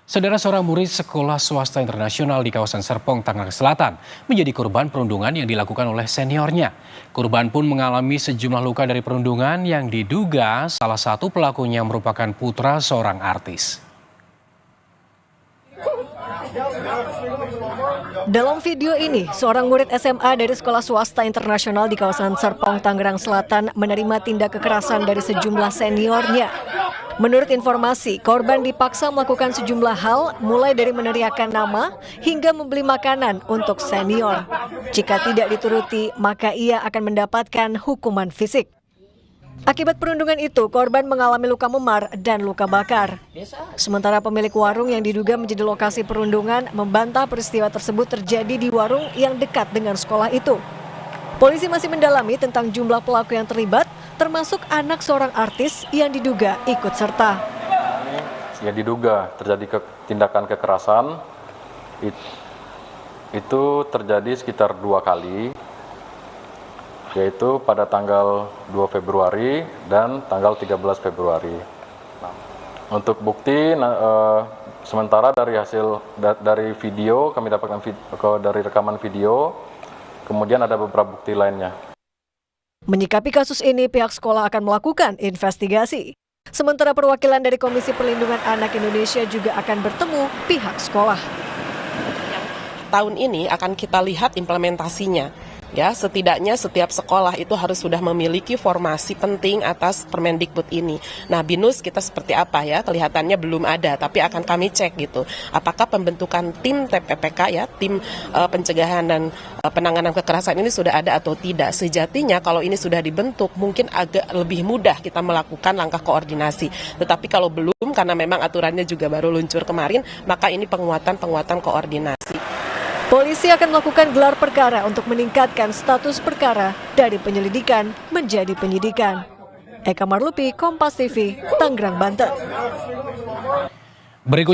Saudara, seorang murid sekolah swasta internasional di kawasan Serpong, Tangerang Selatan menjadi korban perundungan yang dilakukan oleh seniornya. Korban pun mengalami sejumlah luka dari perundungan yang diduga salah satu pelakunya merupakan putra seorang artis. Dalam video ini, seorang murid SMA dari sekolah swasta internasional di kawasan Serpong, Tangerang Selatan menerima tindak kekerasan dari sejumlah seniornya. Menurut informasi, korban dipaksa melakukan sejumlah hal, mulai dari meneriakkan nama hingga membeli makanan untuk senior. Jika tidak dituruti, maka ia akan mendapatkan hukuman fisik. Akibat perundungan itu, korban mengalami luka memar dan luka bakar. Sementara pemilik warung yang diduga menjadi lokasi perundungan membantah peristiwa tersebut terjadi di warung yang dekat dengan sekolah itu. Polisi masih mendalami tentang jumlah pelaku yang terlibat, termasuk anak seorang artis yang diduga ikut serta. Yang diduga terjadi tindakan kekerasan itu terjadi sekitar 2 kali, yaitu pada tanggal 2 Februari dan tanggal 13 Februari. Untuk bukti, sementara dari video, kami dapatkan dari rekaman video, kemudian ada beberapa bukti lainnya. Menyikapi kasus ini, pihak sekolah akan melakukan investigasi. Sementara perwakilan dari Komisi Perlindungan Anak Indonesia juga akan bertemu pihak sekolah. Tahun ini akan kita lihat implementasinya. Ya, setidaknya setiap sekolah itu harus sudah memiliki formasi penting atas Permendikbud ini. Nah, BINUS kita seperti apa ya? Kelihatannya belum ada, tapi akan kami cek gitu. Apakah pembentukan tim TPPK ya, tim pencegahan dan penanganan kekerasan ini sudah ada atau tidak? Sejatinya kalau ini sudah dibentuk, mungkin agak lebih mudah kita melakukan langkah koordinasi. Tetapi kalau belum, karena memang aturannya juga baru luncur kemarin, maka ini penguatan koordinasi. Polisi akan melakukan gelar perkara untuk meningkatkan status perkara dari penyelidikan menjadi penyidikan. Eka Marlupi, Kompas TV, Tangerang, Banten. Berikut